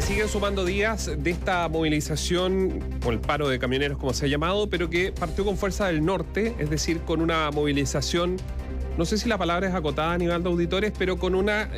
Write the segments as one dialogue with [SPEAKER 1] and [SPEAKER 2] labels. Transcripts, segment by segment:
[SPEAKER 1] siguen sumando días de esta movilización, o el paro de camioneros como se ha llamado, pero que partió con fuerza del norte, es decir, con una movilización, no sé si la palabra es acotada a nivel de auditores, pero con una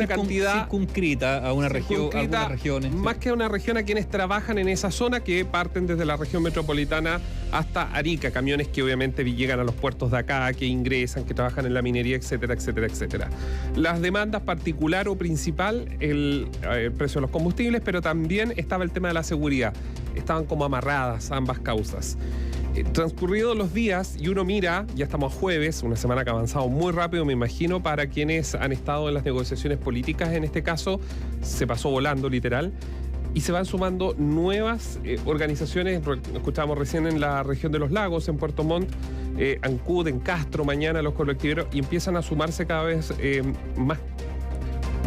[SPEAKER 1] cantidad
[SPEAKER 2] circunscrita a una región, algunas regiones.
[SPEAKER 1] Más que a una región, a quienes trabajan en esa zona, que parten desde la región metropolitana hasta Arica, camiones que obviamente llegan a los puertos de acá, que ingresan, que trabajan en la minería, etcétera, etcétera, etcétera. Las demandas particular o principal, el precio de los combustibles, pero también estaba el tema de la seguridad. Estaban como amarradas ambas causas. Transcurridos los días y uno mira, ya estamos a jueves, una semana que ha avanzado muy rápido, me imagino, para quienes han estado en las negociaciones políticas, en este caso, se pasó volando literal, y se van sumando nuevas organizaciones. Escuchábamos recién en la región de los lagos, en Puerto Montt, Ancud, en Castro, mañana los colectiveros, y empiezan a sumarse cada vez más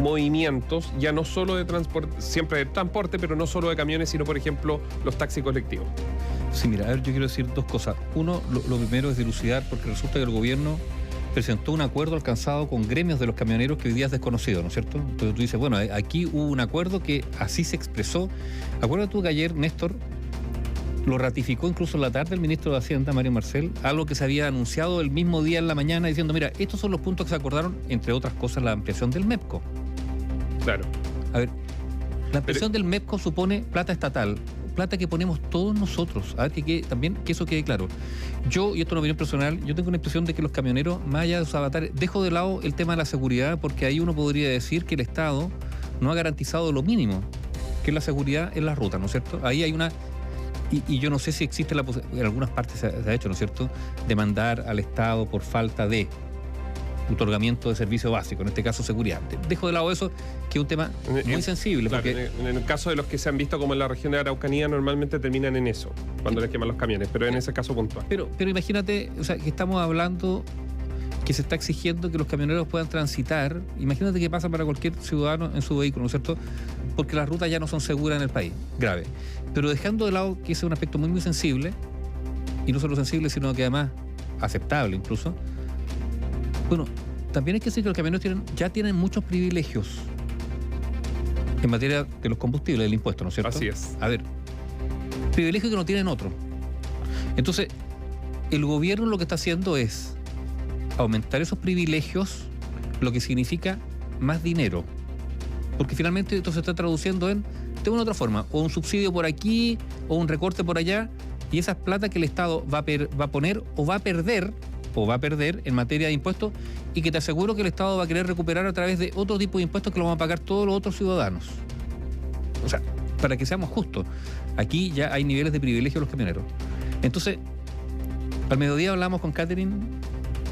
[SPEAKER 1] movimientos, ya no solo de transporte, siempre de transporte, pero no solo de camiones, sino por ejemplo los taxis colectivos.
[SPEAKER 2] Sí, mira, a ver, yo quiero decir dos cosas. Uno, lo primero es dilucidar, porque resulta que el gobierno presentó un acuerdo alcanzado con gremios de los camioneros que hoy día es desconocido, ¿no es cierto? Entonces tú dices, bueno, aquí hubo un acuerdo que así se expresó. Acuérdate tú que ayer, Néstor, lo ratificó incluso en la tarde el ministro de Hacienda, Mario Marcel, algo que se había anunciado el mismo día en la mañana, diciendo, mira, estos son los puntos que se acordaron, entre otras cosas, la ampliación del MEPCO.
[SPEAKER 1] Claro.
[SPEAKER 2] A ver, la ampliación del MEPCO supone plata estatal, plata que ponemos todos nosotros. A ver, que eso quede claro. Yo, y esto es una opinión personal, yo tengo la impresión de que los camioneros, más allá de sus avatares, dejo de lado el tema de la seguridad, porque ahí uno podría decir que el Estado no ha garantizado lo mínimo, que es la seguridad en las rutas, ¿no es cierto? Ahí hay una... Y yo no sé si existe la posibilidad, en algunas partes se ha hecho, ¿no es cierto?, demandar al Estado por falta de otorgamiento de servicio básico, en este caso seguridad. Dejo de lado eso, que es un tema muy sensible.
[SPEAKER 1] Claro,
[SPEAKER 2] porque
[SPEAKER 1] en el caso de los que se han visto como en la región de Araucanía, normalmente terminan en eso, cuando les queman los camiones, pero en ese caso puntual.
[SPEAKER 2] Pero imagínate, o sea, que estamos hablando que se está exigiendo que los camioneros puedan transitar. Imagínate qué pasa para cualquier ciudadano en su vehículo, ¿no es cierto? Porque las rutas ya no son seguras en el país. Grave. Pero dejando de lado que ese es un aspecto muy, muy sensible, y no solo sensible, sino que además aceptable incluso. Bueno, también hay que decir que los camioneros ya tienen muchos privilegios en materia de los combustibles, del impuesto, ¿no es cierto?
[SPEAKER 1] Así es.
[SPEAKER 2] A ver, privilegios que no tienen otros. Entonces, el gobierno lo que está haciendo es aumentar esos privilegios, lo que significa más dinero. Porque finalmente esto se está traduciendo en, de una u otra forma, o un subsidio por aquí, o un recorte por allá, y esa plata que el Estado va a poner o va a perder en materia de impuestos, y que te aseguro que el Estado va a querer recuperar a través de otro tipo de impuestos que lo van a pagar todos los otros ciudadanos. O sea, para que seamos justos, aquí ya hay niveles de privilegio de los camioneros. Entonces, al mediodía hablamos con Catherine,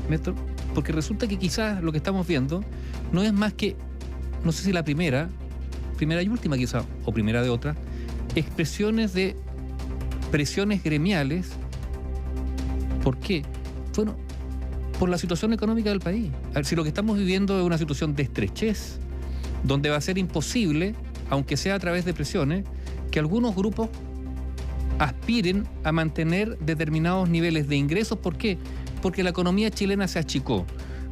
[SPEAKER 2] Néstor, porque resulta que quizás lo que estamos viendo no es más que, no sé si la primera y última quizás, o primera de otra, expresiones de presiones gremiales. ¿Por qué? Bueno, por la situación económica del país. A ver, si lo que estamos viviendo es una situación de estrechez, donde va a ser imposible, aunque sea a través de presiones, que algunos grupos aspiren a mantener determinados niveles de ingresos. ¿Por qué? Porque la economía chilena se achicó,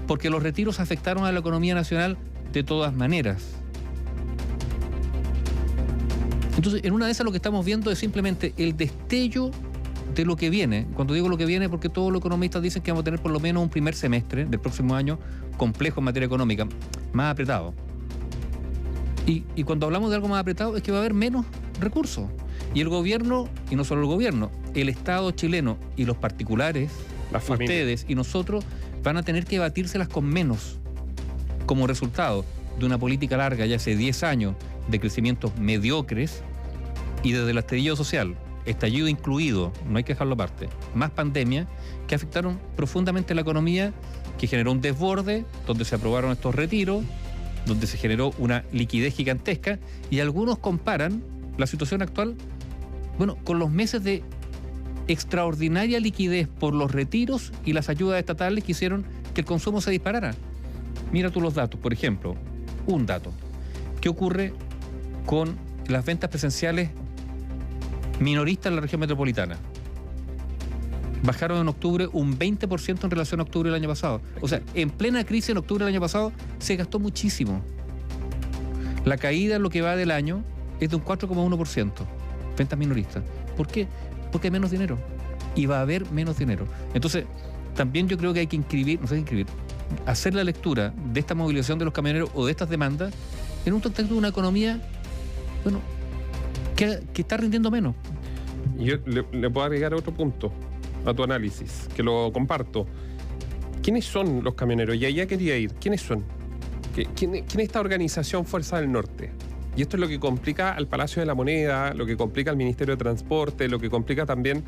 [SPEAKER 2] porque los retiros afectaron a la economía nacional de todas maneras. Entonces, en una de esas lo que estamos viendo es simplemente el destello de lo que viene. Cuando digo lo que viene, porque todos los economistas dicen que vamos a tener por lo menos un primer semestre del próximo año complejo en materia económica, más apretado. Y cuando hablamos de algo más apretado es que va a haber menos recursos. Y el gobierno, y no solo el gobierno, el Estado chileno y los particulares, ustedes y nosotros, van a tener que batírselas con menos, como resultado de una política larga, ya hace 10 años, de crecimientos mediocres, y desde el estallido social, estallido incluido, no hay que dejarlo aparte, más pandemia, que afectaron profundamente la economía, que generó un desborde, donde se aprobaron estos retiros, donde se generó una liquidez gigantesca, y algunos comparan la situación actual, bueno, con los meses de extraordinaria liquidez por los retiros y las ayudas estatales que hicieron que el consumo se disparara. Mira tú los datos, por ejemplo, un dato. ¿Qué ocurre con las ventas presenciales minoristas en la región metropolitana? Bajaron en octubre un 20% en relación a octubre del año pasado. O sea, en plena crisis en octubre del año pasado se gastó muchísimo. La caída en lo que va del año es de un 4,1%, ventas minoristas. ¿Por qué? Porque hay menos dinero y va a haber menos dinero. Entonces, también yo creo que hay que hacer la lectura de esta movilización de los camioneros o de estas demandas en un contexto de una economía, bueno, que está rindiendo menos.
[SPEAKER 1] Yo le puedo agregar otro punto a tu análisis, que lo comparto. ¿Quiénes son los camioneros? Y allá quería ir. ¿Quiénes son? ¿Quién es esta organización Fuerza del Norte? Y esto es lo que complica al Palacio de la Moneda, lo que complica al Ministerio de Transporte, lo que complica también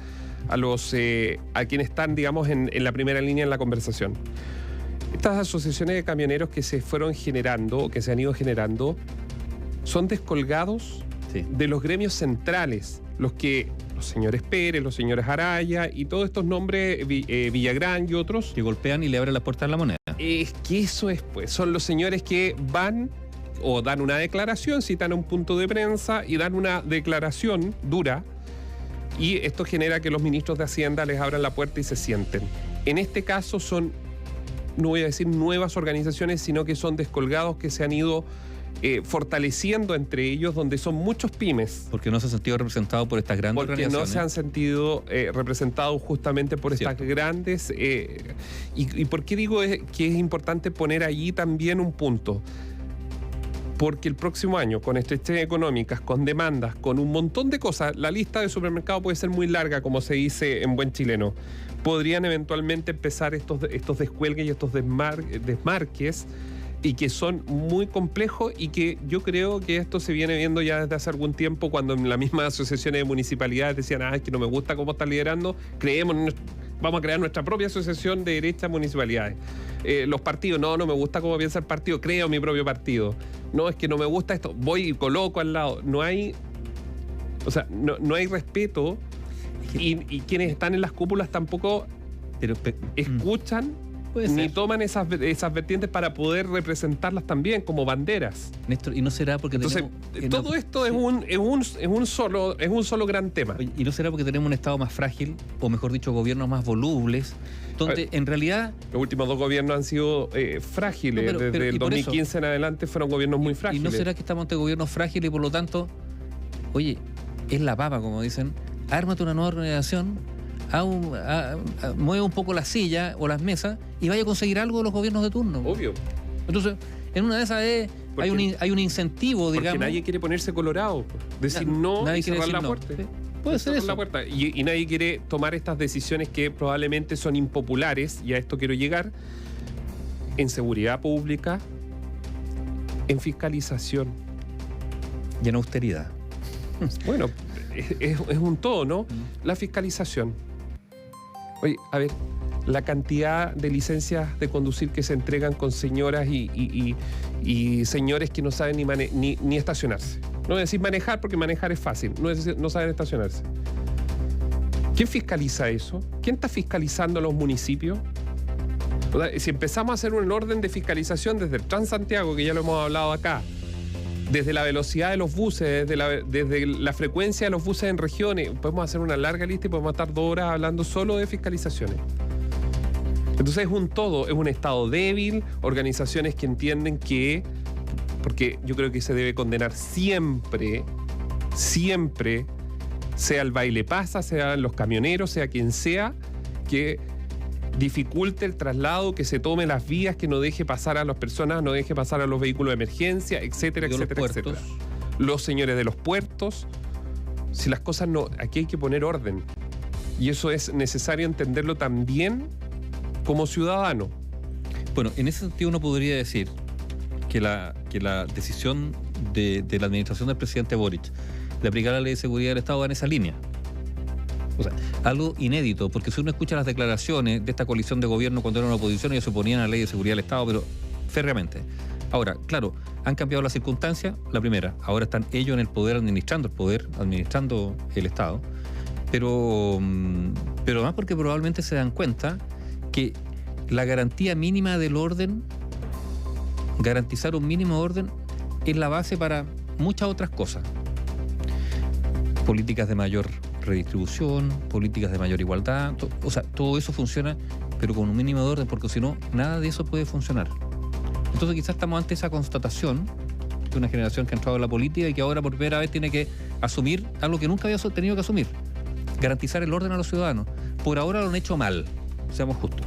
[SPEAKER 1] a quienes están, digamos, en la primera línea en la conversación. Estas asociaciones de camioneros que se fueron generando, o que se han ido generando, son descolgados de los gremios centrales, los señores Pérez, los señores Araya y todos estos nombres, Villagrán y otros.
[SPEAKER 2] Que golpean y le abren la puerta a la moneda.
[SPEAKER 1] Es que eso es, pues, son los señores que van o dan una declaración, citan un punto de prensa y dan una declaración dura, y esto genera que los ministros de Hacienda les abran la puerta y se sienten. En este caso son, no voy a decir nuevas organizaciones, sino que son descolgados que se han ido fortaleciendo entre ellos, donde son muchos pymes.
[SPEAKER 2] Porque no se han sentido representados por estas grandes organizaciones.
[SPEAKER 1] Porque no se han sentido representados justamente por estas grandes... ¿Y por qué digo que es importante poner allí también un punto? Porque el próximo año, con estrechez económicas, con demandas, con un montón de cosas, la lista de supermercados puede ser muy larga, como se dice en buen chileno. Podrían eventualmente empezar estos descuelgues y estos desmarques, y que son muy complejos, y que yo creo que esto se viene viendo ya desde hace algún tiempo, cuando en las mismas asociaciones de municipalidades decían, es que no me gusta cómo están liderando, vamos a crear nuestra propia asociación de derechas municipalidades. Los partidos, no me gusta cómo piensa el partido, creo mi propio partido. No, es que no me gusta esto, voy y coloco al lado. No hay respeto, y quienes están en las cúpulas tampoco escuchan ni toman esas vertientes para poder representarlas también como banderas.
[SPEAKER 2] Néstor, ¿y no será porque
[SPEAKER 1] entonces todo esto es un solo gran tema?
[SPEAKER 2] Oye, ¿y no será porque tenemos un Estado más frágil, o mejor dicho, gobiernos más volubles, donde en realidad...
[SPEAKER 1] Los últimos dos gobiernos han sido frágiles. No, desde el 2015 en adelante fueron gobiernos muy frágiles.
[SPEAKER 2] ¿Y no será que estamos ante gobiernos frágiles y por lo tanto, oye, es la papa, como dicen, ármate una nueva organización, mueve un poco la silla o las mesas y vaya a conseguir algo de los gobiernos de turno?
[SPEAKER 1] Obvio.
[SPEAKER 2] Entonces, en una de esas hay un incentivo, digamos.
[SPEAKER 1] Porque nadie quiere ponerse colorado, decir nadie y cerrar la puerta.
[SPEAKER 2] Sí. Puede ser eso.
[SPEAKER 1] La puerta. Y nadie quiere tomar estas decisiones que probablemente son impopulares, y a esto quiero llegar, en seguridad pública, en fiscalización.
[SPEAKER 2] Y en austeridad.
[SPEAKER 1] Bueno, es un todo, ¿no? La fiscalización. Oye, a ver, la cantidad de licencias de conducir que se entregan con señoras y señores que no saben ni estacionarse. No voy a decir manejar, porque manejar es fácil, no saben estacionarse. ¿Quién fiscaliza eso? ¿Quién está fiscalizando a los municipios? O sea, si empezamos a hacer un orden de fiscalización desde el Transantiago, que ya lo hemos hablado acá, desde la velocidad de los buses, desde la frecuencia de los buses en regiones, podemos hacer una larga lista y podemos estar 2 horas hablando solo de fiscalizaciones. Entonces es un todo, es un Estado débil, organizaciones que entienden que, porque yo creo que se debe condenar siempre, sea el baile pasa, sean los camioneros, sea quien sea, que dificulte el traslado, que se tome las vías, que no deje pasar a las personas, no deje pasar a los vehículos de emergencia, etcétera, etcétera. Los señores de los puertos. Si las cosas no... Aquí hay que poner orden. Y eso es necesario entenderlo también como ciudadano.
[SPEAKER 2] Bueno, en ese sentido uno podría decir que la decisión de la administración del presidente Boric de aplicar la ley de seguridad del Estado va en esa línea. O sea, algo inédito, porque si uno escucha las declaraciones de esta coalición de gobierno cuando eran una oposición, ellos se oponían a la ley de seguridad del Estado, pero férreamente. Ahora, claro, han cambiado las circunstancias, la primera, ahora están ellos en el poder administrando el Estado, pero además porque probablemente se dan cuenta que la garantía mínima del orden, garantizar un mínimo orden, es la base para muchas otras cosas. Políticas de mayor redistribución, políticas de mayor igualdad, o sea, todo eso funciona, pero con un mínimo de orden, porque si no, nada de eso puede funcionar. Entonces quizás estamos ante esa constatación, de una generación que ha entrado en la política y que ahora por primera vez tiene que asumir algo que nunca había tenido que asumir: garantizar el orden a los ciudadanos. Por ahora lo han hecho mal, seamos justos.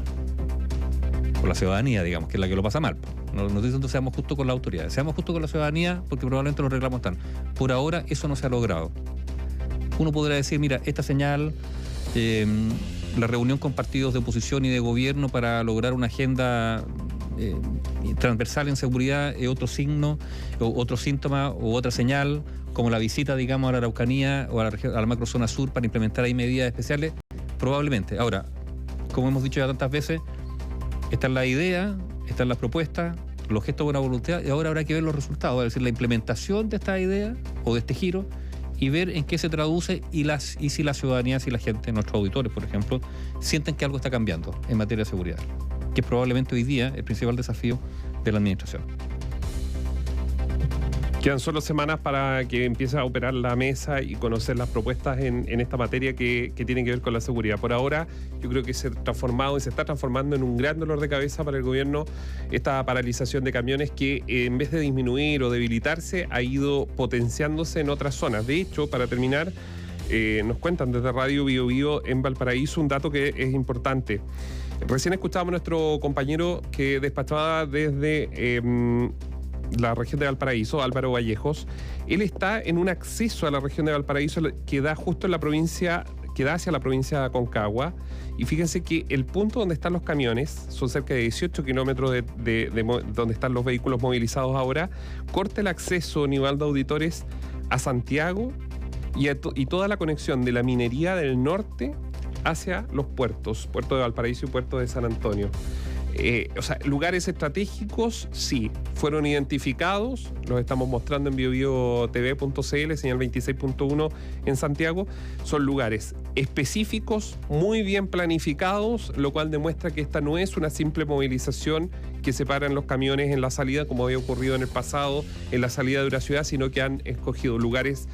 [SPEAKER 2] Con la ciudadanía, digamos, que es la que lo pasa mal. No estoy diciendo seamos justos con la autoridad, seamos justos con la ciudadanía, porque probablemente los reclamos están. Por ahora eso no se ha logrado. Uno podrá decir, mira, esta señal, la reunión con partidos de oposición y de gobierno para lograr una agenda transversal en seguridad es otro signo, o otro síntoma, o otra señal, como la visita, digamos, a la Araucanía o a la macrozona sur para implementar ahí medidas especiales, probablemente. Ahora, como hemos dicho ya tantas veces, esta es la idea, están las propuestas, los gestos de buena voluntad, y ahora habrá que ver los resultados, es decir, la implementación de esta idea o de este giro, y ver en qué se traduce y si la ciudadanía, si la gente, nuestros auditores, por ejemplo, sienten que algo está cambiando en materia de seguridad, que es probablemente hoy día el principal desafío de la administración.
[SPEAKER 1] Quedan solo semanas para que empiece a operar la mesa y conocer las propuestas en esta materia que tienen que ver con la seguridad. Por ahora, yo creo que se ha transformado y se está transformando en un gran dolor de cabeza para el gobierno esta paralización de camiones que, en vez de disminuir o debilitarse, ha ido potenciándose en otras zonas. De hecho, para terminar, nos cuentan desde Radio Bio Bio en Valparaíso un dato que es importante. Recién escuchábamos a nuestro compañero que despachaba desde la región de Valparaíso, Álvaro Vallejos. Él está en un acceso a la región de Valparaíso que da justo en la provincia, que da hacia la provincia de Aconcagua. Y fíjense que el punto donde están los camiones, son cerca de 18 kilómetros de donde están los vehículos movilizados ahora, corta el acceso, Nivaldo Auditores, a Santiago y toda la conexión de la minería del norte hacia los puertos, puerto de Valparaíso y puerto de San Antonio. O sea, lugares estratégicos, sí, fueron identificados, los estamos mostrando en biobiotv.cl, señal 26.1 en Santiago. Son lugares específicos, muy bien planificados, lo cual demuestra que esta no es una simple movilización que separan los camiones en la salida, como había ocurrido en el pasado, en la salida de una ciudad, sino que han escogido lugares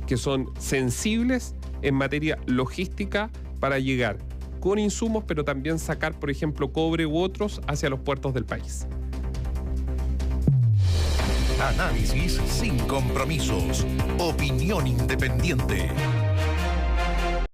[SPEAKER 1] que son sensibles en materia logística para llegar con insumos, pero también sacar, por ejemplo, cobre u otros hacia los puertos del país.
[SPEAKER 3] Análisis sin compromisos. Opinión independiente.